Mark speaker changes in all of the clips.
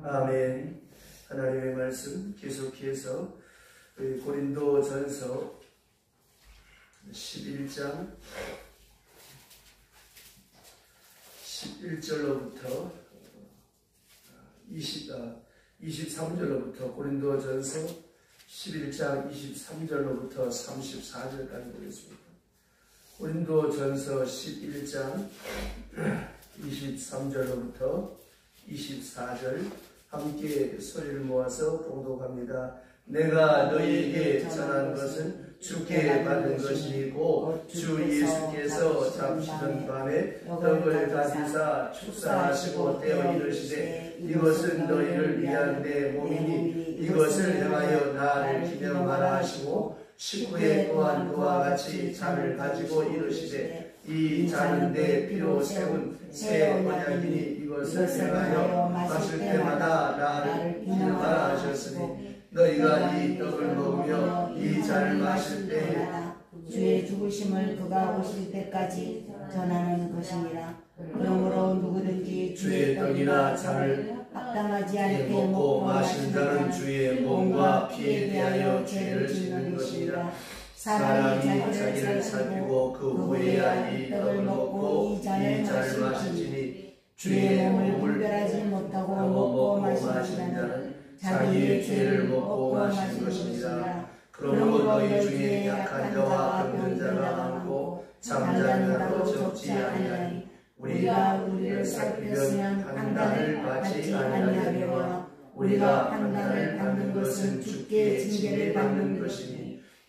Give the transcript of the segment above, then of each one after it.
Speaker 1: 아멘. 하나님의 말씀 계속해서 고린도전서 11장 11절로부터 23절로부터 고린도전서 11장 23절로부터 34절까지 보겠습니다. 고린도전서 11장 23절로부터 24절 함께 소리를 모아서 봉독합니다. 내가 너희에게 전한 것은 주께 받은 것이고 주 예수께서 잠시던 밤에 떡을 가지사 축사하시고 떼어 이르시되 이것은 너희를 위한 내 몸이니 이것을 행하여 나를 기념하라 하시고 식후에 또한 그와 같이 잔을 가지고 이르시되 이 잔은 내 피로 세운 새 언약이니 이것을 행하여 마실 때마다 나를 기념하라 하셨으니 너희가 이 떡을 먹으며 이 잔을 마실 때에
Speaker 2: 주의 죽으심을 그가 오실 때까지 전하는 것이니라. 그러므로 누구든지 주의 떡이나 잔을 합당하지 않게 먹고 마시는 자는 주의 몸과 피에 대하여 죄를 짓는 것이니라. 사람이 자기를 살피고 그 후에야 이 떡을 먹고 이 잔을 마시지니 주의 몸을 분별하지 못하고 먹고 마시는 자는 자기의 죄를 먹고 마시는 것입니다. 그러므로 너희 중에 약한 자와 병든 자가 많고 잠자는 자도 적지 아니하니 우리가 우리를 살피면 판단을 받지 아니하려고 우리가 판단을 받는 것은 주께 징계를 받는 것이니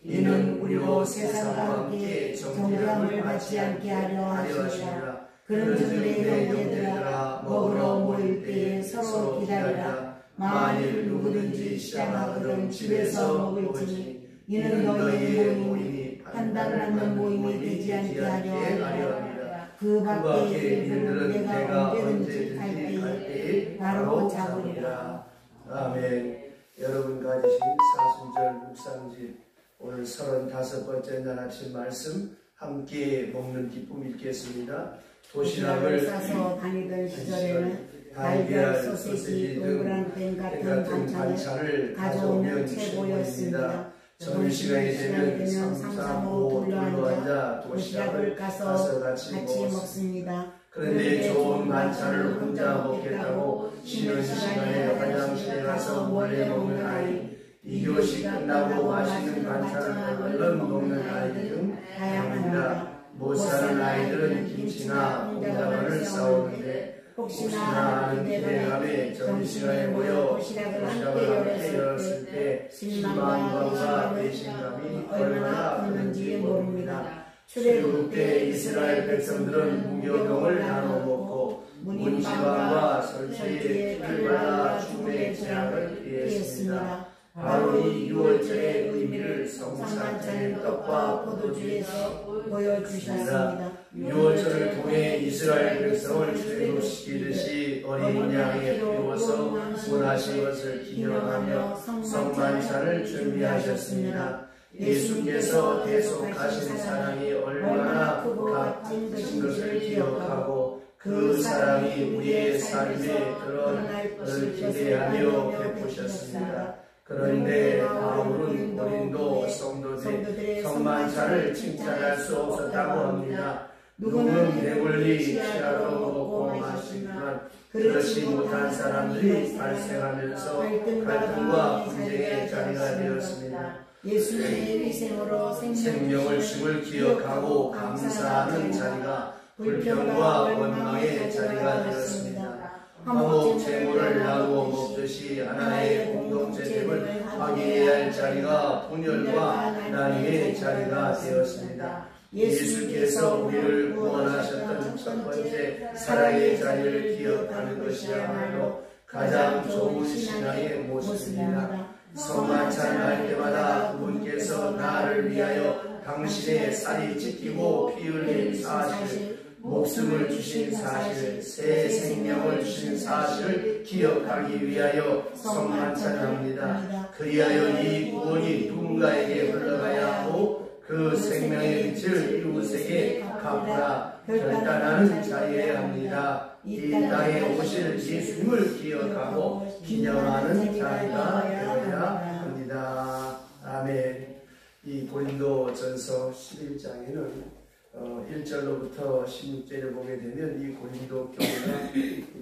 Speaker 2: 이는 우리로 세상과 함께 정죄함을 받지 않게 하려 하시니라. 그런즉 내 형제들아 먹으러 모일 때에 서로 기다리라. 만일 누구든지 시장하거든 집에서 먹을지니 이는 너희의 모임이 판단받는 모임이 되지 않게 하려 함이라. 그 밖의 일들은 내가 언제든지 할 때에 바로 잡으리라.
Speaker 1: 아멘. 여러분 가지신 사순절 묵상집 오늘 35번째 날 아침 말씀 함께 먹는 기쁨 읽겠습니다. 도시락을
Speaker 2: 싸서 다니던 시절에는 달걀, 소시지, 동그란 뱀 같은 반찬을 가져오면 최고였습니다. 점심시간이 되면 삼삼오오 둘러앉아 도시락을 까서 같이 먹습니다.
Speaker 1: 그런데 좋은 반찬을 혼자 먹겠다고 쉬는 시간에 화장실에 가서 몰래 먹는 아이, 2교시 끝나고 맛있는 반찬을 얼른 먹는 아이들 등 다양합니다. 못 사는 아이들은 김치나 콩자반을 싸우는데 혹시나 하는 기대감에 점심시간에 모여 도시락을 함께 열었을 때 실망감과 배신감이 얼마나 컸는지 모릅니다. 출애굽 때 이스라엘 백성들은 무교병을 나눠 먹고 문지방과 설치에 풀을 받아 죽음의 재앙을 피했습니다. 바로 이 6월절의 의미를 성찬인 떡과 포도주에서 보여주셨습니다. 6월절을 통해 이스라엘 백성을 출애굽시키듯이 어린 양의 피로서 원하신 것을 기념하며 성만찬을 준비하셨습니다. 예수께서 대속하신 사랑이 얼마나 값진 것을 기억하고 그 사랑이 우리의 삶에 드러날 것을 기대하며 베푸셨습니다. 그런데 바울은 고린도 성도들의 성만찬을 칭찬할 수 없었다고 합니다. 누구는 배불리 취하러 먹고 마시지만 그렇지 못한 사람들이 발생하면서 갈등과 분쟁의 자리가 되었습니다.
Speaker 2: 예수님의 희생으로
Speaker 1: 생명을 주을 기억하고 감사하는 자리가 불평과 원망의 자리가 되었습니다. 화목 제물을 나누어 먹듯이 하나의 공동체됨을 확인해야 할 자리가 분열과 나눔의 자리가 되었습니다. 예수께서 우리를 구원하셨던 첫 번째 사랑의 자리를 기억하는 것이야말로 가장 좋은 신앙의 모습입니다. 성만찬 할 때마다 그분께서 나를 위하여 당신의 살이 찢기고 피 흘린 사실, 목숨을 주신 사실, 새 생명을 주신 사실을 기억하기 위하여 성만찬합니다. 그리하여 이 구원이 누군가에게 흘러가야 하고 그 생명의 빛을 이웃에게 갚으라. 결단하는 자여야 합니다. 이 땅에 오실 예수님을 기억하고 기념하는 자리가 되어야 합니다. 아멘. 이 고린도전서 11장에는 1절로부터 16절을 보게 되면 이 고린도 교회가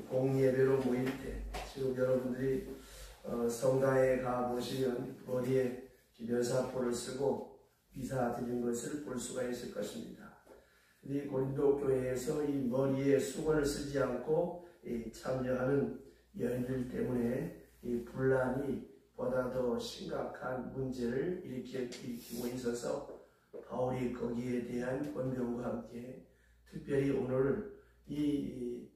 Speaker 1: 공예배로 모일 때 지금 여러분들이 성당에 가보시면 머리에 묘사포를 쓰고 미사 드린 것을 볼 수가 있을 것입니다. 이 고린도 교회에서 이 머리에 수건을 쓰지 않고 참여하는 여인들 때문에 이 분란이 보다 더 심각한 문제를 일으키고 있어서 바울이 거기에 대한 권면과 함께 특별히 오늘 이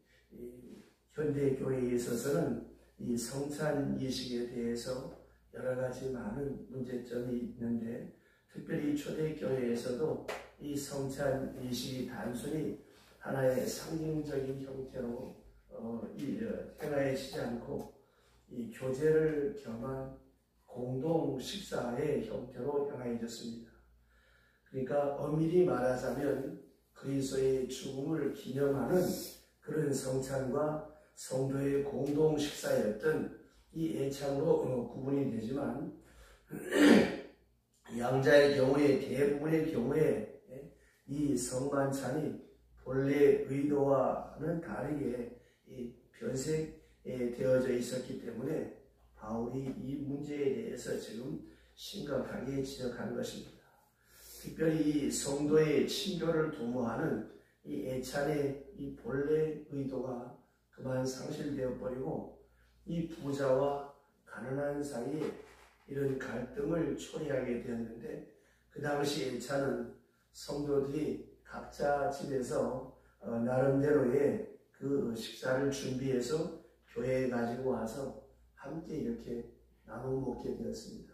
Speaker 1: 현대 교회에 있어서는 이 성찬 이식에 대해서 여러 가지 많은 문제점이 있는데 특별히 초대교회에서도 이 성찬 이식이 단순히 하나의 상징적인 형태로 행하여지지 않고 이 교제를 겸한 공동 식사의 형태로 향하여졌습니다. 그러니까 엄밀히 말하자면 그리스도의 죽음을 기념하는 그런 성찬과 성도의 공동 식사였던 이 애창으로 구분이 되지만 양자의 경우에 대부분의 경우에 이 성만찬이 본래 의도와는 다르게 변색되어져 있었기 때문에 바울이 이 문제에 대해서 지금 심각하게 지적하는 것입니다. 특별히 이 성도의 친교를 도모하는 이 애찬의 이 본래 의도가 그만 상실되어 버리고 이 부자와 가난한 사이에 이런 갈등을 초래하게 되었는데 그 당시 애찬은 성도들이 각자 집에서 나름대로의 그 식사를 준비해서 교회에 가지고 와서 함께 이렇게 나눠 먹게 되었습니다.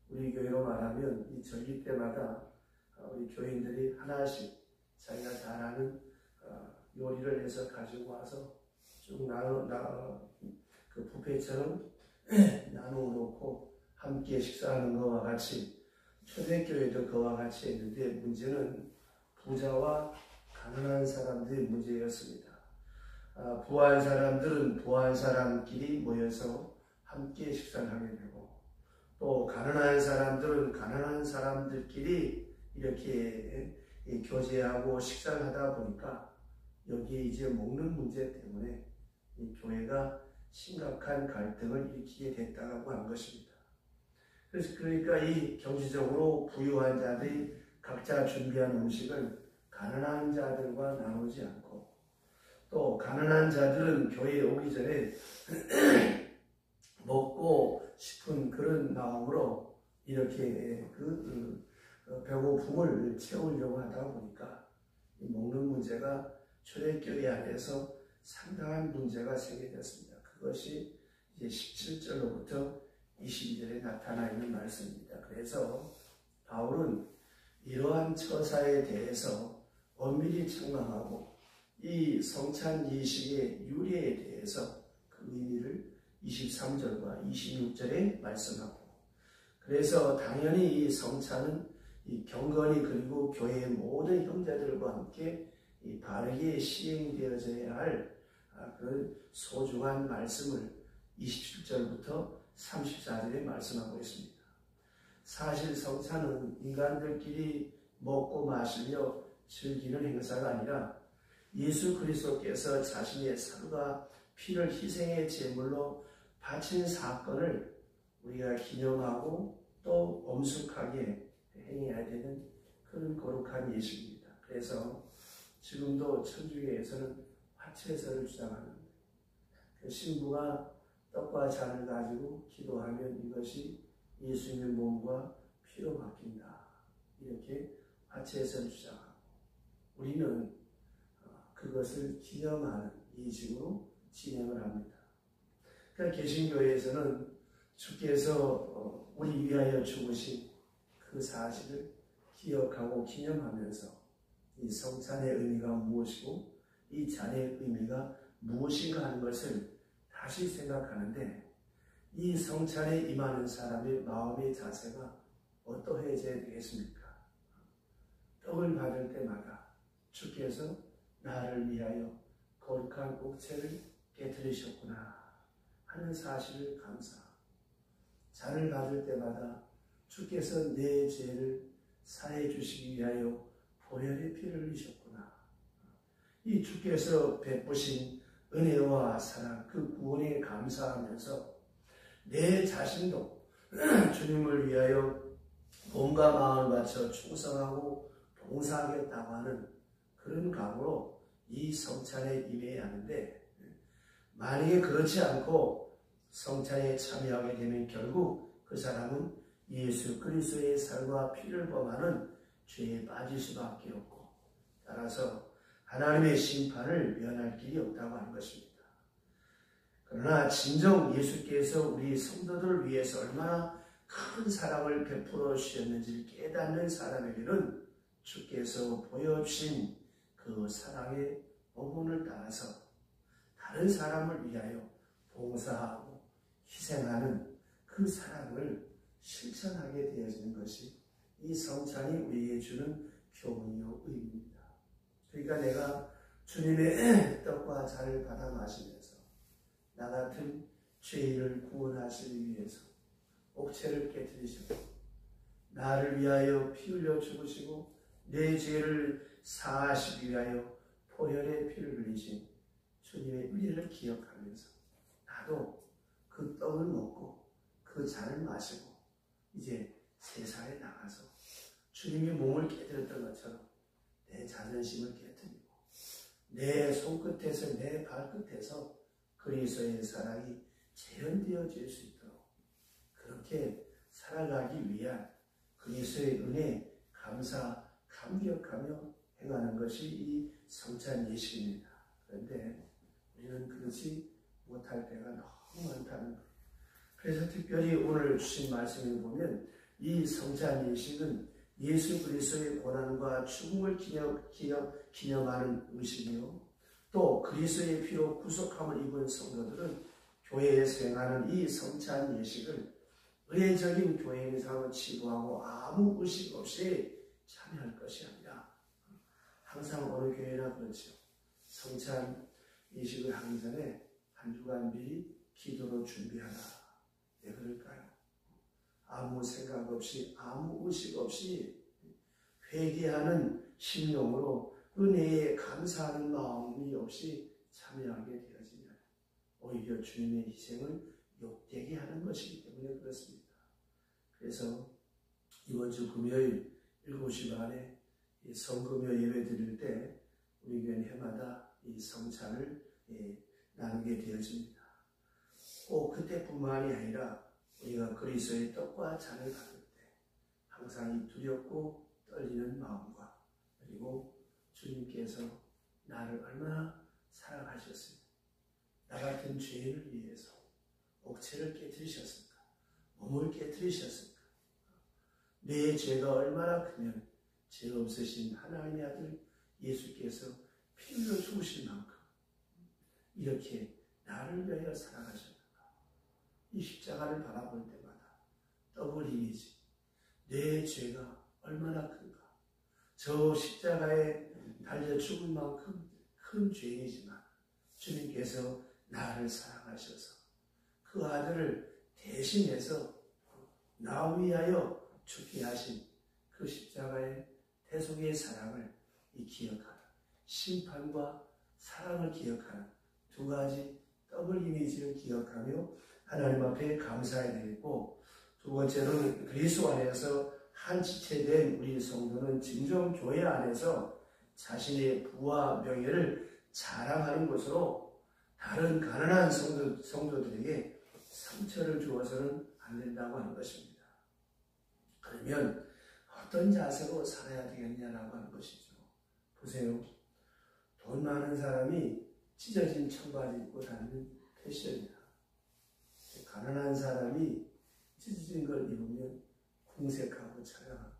Speaker 1: 우리 교회로 말하면 이 절기 때마다 우리 교인들이 하나씩 자기가 잘하는 요리를 해서 가지고 와서 쭉 그 뷔페처럼 나누어 놓고 함께 식사하는 것과 같이 초대교회도 그와 같이 했는데 문제는 부자와 가난한 사람들의 문제였습니다. 부한 사람들은 부한 사람끼리 모여서 함께 식사를 하게 되고 또 가난한 사람들은 가난한 사람들끼리 이렇게 교제하고 식사를 하다 보니까 여기에 이제 먹는 문제 때문에 이 교회가 심각한 갈등을 일으키게 됐다고 한 것입니다. 그러니까 이 경제적으로 부유한 자들이 각자 준비한 음식을 가난한 자들과 나누지 않고 또 가난한 자들은 교회에 오기 전에 먹고 싶은 그런 마음으로 이렇게 배고픔을 채우려고 하다 보니까 먹는 문제가 초대교회 안에서 상당한 문제가 생겨졌습니다. 그것이 이제 17절로부터 22절에 나타나 있는 말씀입니다. 그래서 바울은 이러한 처사에 대해서 엄밀히 책망하고 이 성찬 이식의 유래에 대해서 그 의미를 23절과 26절에 말씀하고 그래서 당연히 이 성찬은 이 경건이 그리고 교회의 모든 형제들과 함께 이 바르게 시행되어져야 할 그런 소중한 말씀을 27절부터 34절에 말씀하고 있습니다. 사실 성찬은 인간들끼리 먹고 마시며 즐기는 행사가 아니라 예수 그리스도께서 자신의 살과 피를 희생의 제물로 바친 사건을 우리가 기념하고 또 엄숙하게 행해야 되는 그런 거룩한 예식입니다. 그래서 지금도 천주교에서는 화채설을 주장하는 그 신부가 떡과 잔을 가지고 기도하면 이것이 예수님의 몸과 피로 바뀐다. 이렇게 화채설을 주장하고 우리는 그것을 기념하는 예식으로 진행을 합니다. 그러니까 개신교회에서는 주께서 우리 위하여 죽으신 그 사실을 기억하고 기념하면서 이 성찬의 의미가 무엇이고 이 잔의 의미가 무엇인가 하는 것을 다시 생각하는데 이 성찬에 임하는 사람의 마음의 자세가 어떠해져야 되겠습니까? 떡을 받을 때마다 주께서 나를 위하여 거룩한 옥체를 깨뜨리셨구나 하는 사실을 감사하고, 잔을 받을 때마다 주께서 내 죄를 사해 주시기 위하여 보혈의 피를 흘리셨구나. 이 주께서 베푸신 은혜와 사랑, 그 구원에 감사하면서 내 자신도 주님을 위하여 몸과 마음을 바쳐 충성하고 봉사하겠다고 하는 그런 각오로 이 성찬에 임해야 하는데, 만약에 그렇지 않고 성찬에 참여하게 되면 결국 그 사람은 예수 그리스도의 살과 피를 범하는 죄에 빠질 수밖에 없고, 따라서 하나님의 심판을 면할 길이 없다고 하는 것입니다. 그러나 진정 예수께서 우리 성도들을 위해서 얼마나 큰 사랑을 베풀어 주셨는지를 깨닫는 사람에게는 주께서 보여주신 그 사랑의 어문을 따라서 다른 사람을 위하여 봉사하고 희생하는 그 사랑을 실천하게 되어지는 것이 이 성찬이 우리에게 주는 교훈이요 의미입니다. 그러니까 내가 주님의 떡과 잔을 받아 마시면서 나 같은 죄인을 구원하시기 위해서 옥체를 깨뜨리시고 나를 위하여 피 흘려 죽으시고 내 죄를 사하시기 위하여 보혈의 피를 흘리신 주님의 은혜를 기억하면서 나도 그 떡을 먹고 그 잔을 마시고 이제 세상에 나가서 주님의 몸을 깨뜨렸던 것처럼 내 자존심을 깨뜨리고 내 손끝에서 내 발끝에서 그리스도의 사랑이 재현되어질 수 있도록 그렇게 살아가기 위한 그리스도의 은혜에 감격하며 행하는 것이 이 성찬 예식입니다. 그런데 우리는 그렇지 못할 때가 너무 많다는 거예요. 그래서 특별히 오늘 주신 말씀을 보면 이 성찬 예식은 예수 그리스도의 고난과 죽음을 기념하는 의식이요, 또 그리스도의 피로 구속함을 입은 성도들은 교회에 수행하는 이 성찬 예식을 의례적인 교회 행사로 치부하고 아무 의식 없이 참여할 것이 아니라, 항상 어느 교회나 그렇죠. 성찬 예식을 하기 전에 한 주간 미리 기도로 준비하라. 왜 그럴까요? 아무 생각 없이 아무 의식 없이 회개하는 심령으로 은혜에 감사하는 마음이 없이 참여하게 되어지면 오히려 주님의 희생을 욕되게 하는 것이기 때문에 그렇습니다. 그래서 이번 주 금요일 7시 반에 성금요 예배 드릴 때 우리 교회는 해마다 이 성찬을 나누게 되어집니다. 꼭 그때뿐만이 아니라 우리가 그리스도의 떡과 잔을 받을 때 항상 이 두렵고 떨리는 마음과, 그리고 주님께서 나를 얼마나 사랑하셨으며 나 같은 죄인을 위해서 옥체를 깨뜨리셨습니까? 몸을 깨뜨리셨습니까? 내 죄가 얼마나 크면 죄 없으신 하나님의 아들 예수께서 피 흘려 죽으신 만큼 이렇게 나를 위하여 사랑하셨는가. 이 십자가를 바라볼 때마다 떡을 힘이지 내 죄가 얼마나 큰가. 저 십자가에 달려 죽을 만큼 큰 죄인이지만 주님께서 나를 사랑하셔서 그 아들을 대신해서 나 위하여 죽게 하신 그 십자가의 대속의 사랑을 기억하는, 심판과 사랑을 기억하는 두 가지 더블 이미지를 기억하며 하나님 앞에 감사해야 되겠고, 두 번째로는 그리스도 안에서 한 지체된 우리 성도는 진정 교회 안에서 자신의 부와 명예를 자랑하는 것으로 다른 가난한 성도들에게 상처를 주어서는 안 된다고 하는 것입니다. 그러면 어떤 자세로 살아야 되겠냐라고 하는 것이죠. 보세요. 돈 많은 사람이 찢어진 청바지 입고 다니는 패션이다. 가난한 사람이 찢어진 걸 입으면 궁색하고 자랑하고,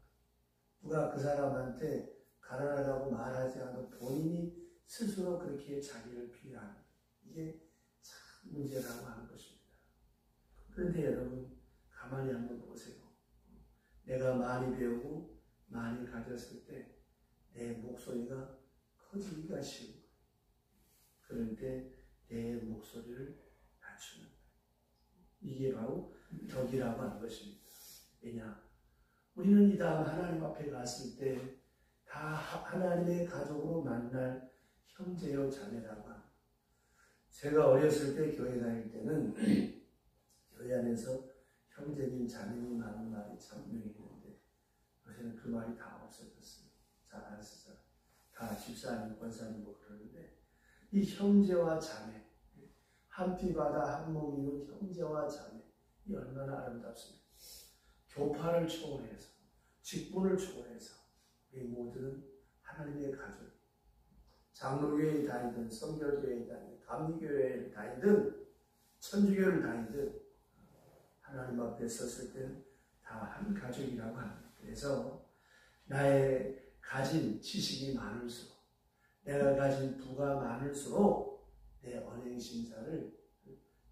Speaker 1: 누가 그 사람한테 가난하다고 말하지 않아도 본인이 스스로 그렇게 자기를 비하하는, 이게 참 문제라고 하는 것입니다. 그런데 여러분 가만히 한번 보세요. 내가 많이 배우고 많이 가졌을 때 내 목소리가 커지기가 쉬운 거예요. 그럴 때 내 목소리를 낮추는 거예요. 이게 바로 덕이라고 하는 것입니다. 왜냐? 우리는 이 다음 하나님 앞에 갔을 때 다 하나님의 가족으로 만날 형제요 자매라고 합니다. 제가 어렸을 때 교회 다닐 때는 교회 안에서 형제님 자매님 하는 말이 참 유행했는데 요새는 그 말이 다 없어졌어요. 잘 안 쓰잖아요. 다 집사님, 권사님 뭐 그러는데 이 형제와 자매, 한 피 바다 한 몸 이룬 형제와 자매, 이 얼마나 아름답습니까? 교파를 초월해서, 직분을 초월해서 우리 모두는 하나님의 가족, 장로교회에 다니든 성결교회에 다니든 감리교회에 다니든 천주교를 다니든 하나님 앞에 섰을 때는 다 한 가족이라고 합니다. 그래서 나의 가진 지식이 많을수록, 내가 가진 부가 많을수록 내 언행심사를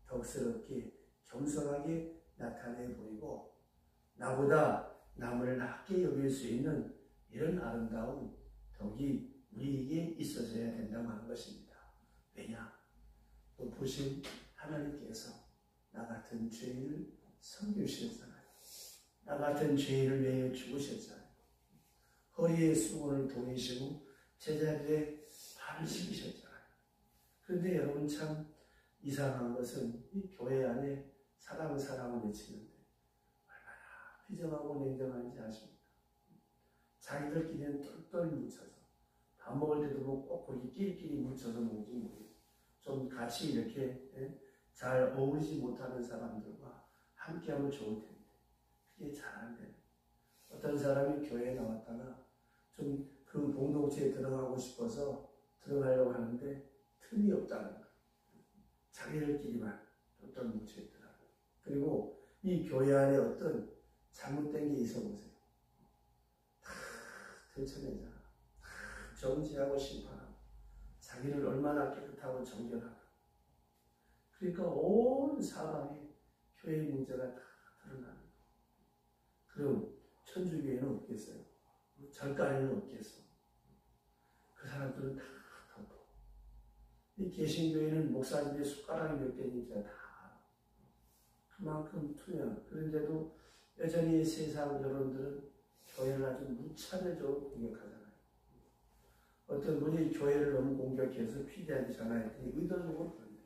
Speaker 1: 덕스럽게 겸손하게 나타내 보이고 나보다 남을 낮게 여길 수 있는 이런 아름다운 덕이 우리에게 있어져야 된다고 하는 것입니다. 왜냐? 높으신 하나님께서 나 같은 죄인을 섬기셨잖아요. 나 같은 죄인을 위해 죽으셨잖아요. 허리에 수건을 동이시고 제자들의 발을 씻기셨잖아요. 그런데 여러분 참 이상한 것은 이 교회 안에 사랑을 외치는데 얼마나 비정하고 냉정한지 아십니까? 자기들끼리는 똘똘 뭉쳐서 밥 먹을 때도 뭐 꼭 거기 끼리끼리 뭉쳐서 먹지 모르겠어요. 좀 같이 이렇게 잘 어울리지 못하는 사람들과 함께하면 좋을 텐데 그게 잘 안 돼요. 어떤 사람이 교회에 나왔다가 좀 그 공동체에 들어가고 싶어서 들어가려고 하는데 틈이 없다는 거예요. 자기들끼리만 똘똘 뭉쳐 있더라고요. 그리고 이 교회 안에 어떤 잘못된 게 있어 보세요. 다 들춰내잖아. 다 정지하고 심판하고 자기를 얼마나 깨끗하고 정결하고 그러니까 온 사람이 교회의 문제가 다 드러나는 거예요. 그럼 천주교회는 없겠어요? 절간에는 없겠어? 그 사람들은 다 덮어. 이 개신교회는 목사님의 숟가락이 몇 개인지 다 알아. 그만큼 투명. 그런데도 여전히 세상 여러분들은 교회를 아주 무차별적으로 공격하잖아요. 어떤 분이 교회를 너무 공격해서 피디한테 전화했더니 의도적으로 그런데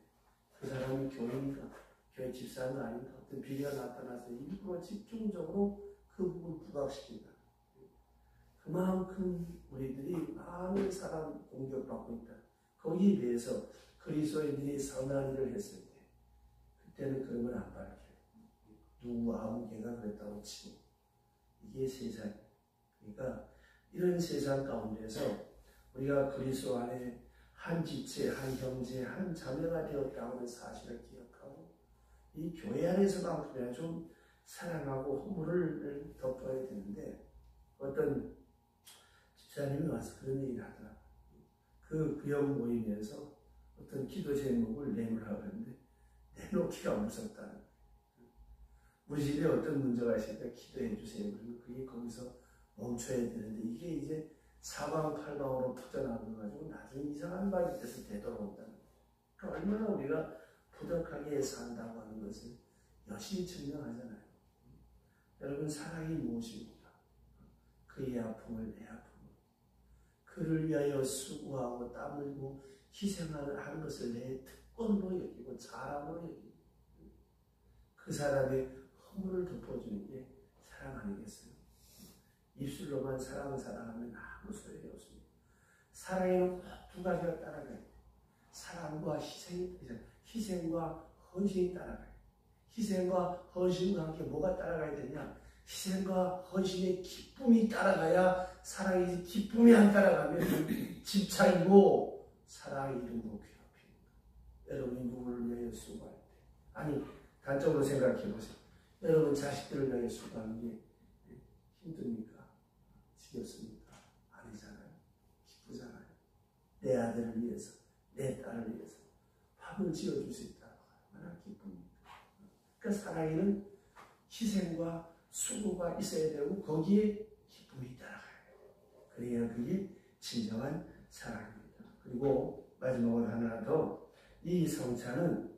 Speaker 1: 그 사람이 교회니까 교회 집사는 아닌가 어떤 비리가 나타나서 일부러 집중적으로 그 부분을 부각시킨다. 그만큼 우리들이 많은 사람 공격받고 있다. 거기에 대해서 그리스도인들이 선한 일을 했을 때 그때는 그런 걸 안 밝혀요. 누구 아무 개가 그랬다고 치고 이게 세상. 그러니까 이런 세상 가운데서 우리가 그리스도 안에 한 지체, 한 형제, 한 자매가 되었다고 하는 사실을 기억하고 이 교회 안에서만큼이나 좀 사랑하고 허물을 덮어야 되는데 어떤 집사님이 와서 그런 얘기를 하더라고요. 그 구역 모임에서 어떤 기도 제목을 내놓으라고 하는데 내놓기가 무섭다는 거예요. 우리 집에 어떤 문제가 있으니까 기도해 주세요. 그러면 그게 거기서 멈춰야 되는데 이게 이제 사방팔방으로 퍼져나가가지고 나중에 이상한 말이 돼서 되돌아온다는 거예요. 그러니까 얼마나 우리가 부덕하게 산다고 하는 것을 여실히 증명하잖아요. 여러분 사랑이 무엇입니까? 그의 아픔을 내 아픔을 그를 위하여 수고하고 땀 흘리고 희생하는 것을 내 특권으로 여기고 자랑으로 여기고 그 사람의 허물을 덮어주는 게 사랑 아니겠어요? 입술로만 사랑하면 아무 소용이 없습니다. 사랑에는 꼭 두 가지가 따라가야 돼요. 사랑과 희생과 헌신이 따라가야 돼요. 희생과 헌신과 함께 뭐가 따라가야 되냐? 희생과 헌신의 기쁨이 따라가야 사랑이지. 기쁨이 안 따라가면 집착이고 사랑의 이름으로 괴롭힙니다. 여러분이 누구를 위해 수고할 때 아니 단적으로 생각해 보세요. 여러분 자식들을 위해 수고하는 게 힘듭니까? 지겹습니까? 아니잖아요. 기쁘잖아요. 내 아들을 위해서 내 딸을 위해서 밥을 지어줄 수 있다고 얼마나 기쁩니까? 그러니까 사랑에는 희생과 수고가 있어야 되고 거기에 기쁨이 따라가요. 그래야 그게 진정한 사랑입니다. 그리고 마지막으로 하나 더, 이 성찬은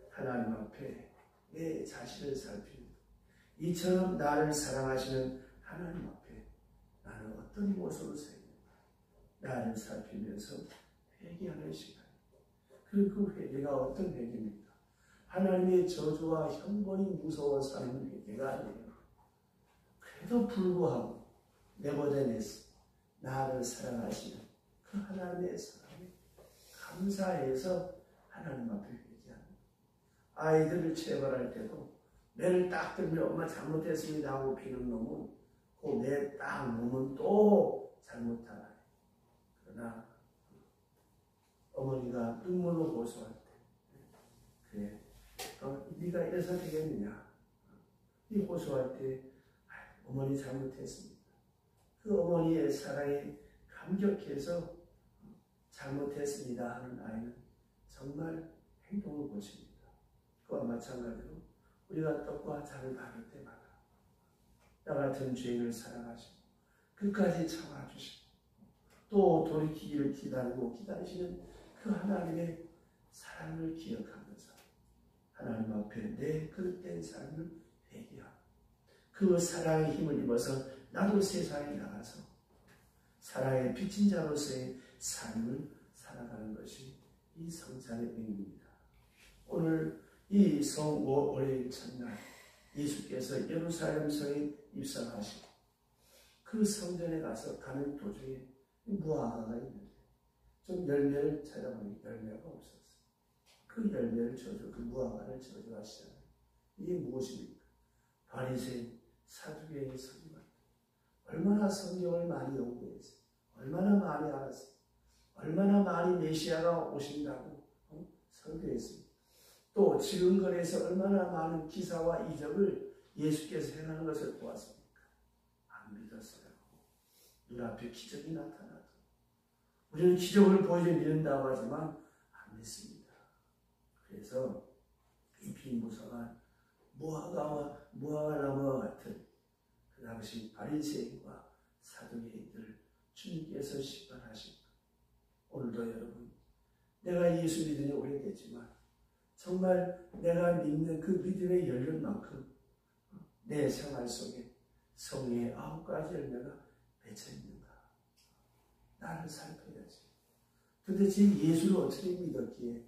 Speaker 1: 하나님 앞에 내 자신을 살피는, 이처럼 나를 사랑하시는 하나님 앞에 나는 어떤 모습으로 서 있는가, 나를 살피면서 회개하는 시간. 그리고 그 회개가 어떤 회개입니까? 하나님의 저주와 형벌이 무서워서 하는 회개가 아니에요. 그래도 불구하고 내버려내서 나를 사랑하시는 그 하나님의 사랑에 감사해서 하나님 앞에 회개하는, 아이들을 체벌할 때도 매를 딱 들면 엄마 잘못했습니다 하고 비는 놈은 그 매 딱 놓으면 또 잘못하나요. 그러나 어머니가 눈물로 호소할 때, 그래, 네가 이래서 되겠느냐, 이 호소할 때 어머니 잘못했습니다. 그 어머니의 사랑에 감격해서 잘못했습니다 하는 아이는 정말 행동을 보십니다. 그와 마찬가지로 우리가 떡과 잔을 받을 때마다 나 같은 죄인을 사랑하시고 끝까지 참아주시고 또 돌이키기를 기다리시는 그 하나님의 사랑을 기억하면서 하나님 앞에 내 그릇된 삶을 회개하고 그 사랑의 힘을 입어서 나도 세상에 나가서 사랑의 빚진 자로서의 삶을 살아가는 것이 이 성찬의 의미입니다. 오늘 이 성월요일 첫날 예수께서 예루살렘 성에 입성하시고 그 성전에 가서 가는 도중에 무화과가 있는데 좀 열매를 찾아보니 열매가 없었어요. 그 열매를 그 무화과를 저주하시잖아요. 이게 무엇입니까? 바리새인, 사두개인의 성경, 얼마나 성경을 많이 연구했어요. 얼마나 많이 알았어요. 얼마나 많이 메시아가 오신다고 설교했습니다. 또 지금거리에서 얼마나 많은 기사와 이적을 예수께서 행하는 것을 보았습니까? 안 믿었어요. 눈앞에 기적이 나타나도 우리는 기적을 보여줘 믿는다고 하지만 안 믿습니다. 그래서 잎이 무성한 무화과나무와 같은 그 당시 바리새인과 사두개인들을 주님께서 심판하십니다. 오늘도 여러분, 내가 예수 믿으니 오래됐지만 정말 내가 믿는 그 믿음의 열륜만큼 내 생활 속에 성령의 9가지 열매가 맺혀 있는가? 나를 살펴야지. 도대체 예수를 어떻게 믿었기에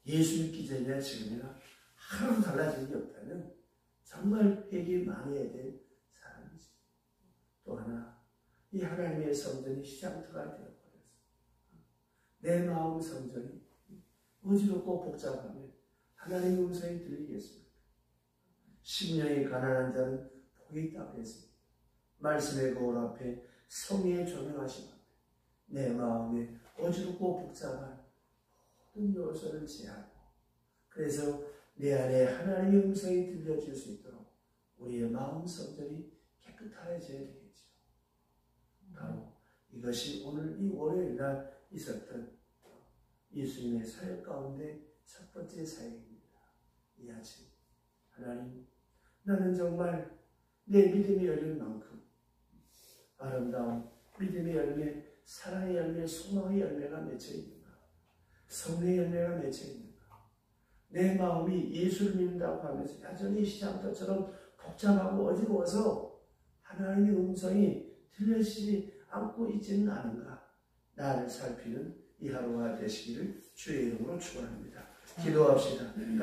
Speaker 1: 예수 믿기 전이나 지금이나 하나도 달라진 게 없다면 정말 회개 많이 해야 될 사람이지. 또 하나, 이 하나님의 성전이 시장터가 되어버렸어. 내 마음 성전이 어지럽고 복잡하면 하나님의 음성이 들리겠습니까? 심령이 가난한 자는 복이 있다고 했습니다. 말씀의 거울 앞에 성령의 조명하심 앞에 내 마음에 어지럽고 복잡한 모든 요소를 제하고, 그래서 내 안에 하나님의 음성이 들려줄 수 있도록 우리의 마음 성전이 깨끗해져야 되겠죠. 바로 이것이 오늘 이 월요일날 있었던 예수님의 사역 가운데 첫 번째 사역입니다. 이 아침 하나님, 나는 정말 내 믿음의 열릴 만큼 아름다운 믿음의 열매, 사랑의 열매, 소망의 열매가 맺혀 있는가? 성령의 열매가 맺혀 있는가? 내 마음이 예수를 믿는다고 하면서 여전히 시장터처럼 복잡하고 어지러워서 하나님의 음성이 들려지지 않고 있지는 않은가? 나를 살피는 이 하루가 되시기를 주의 이름으로 축원합니다. 기도합시다. 하나님,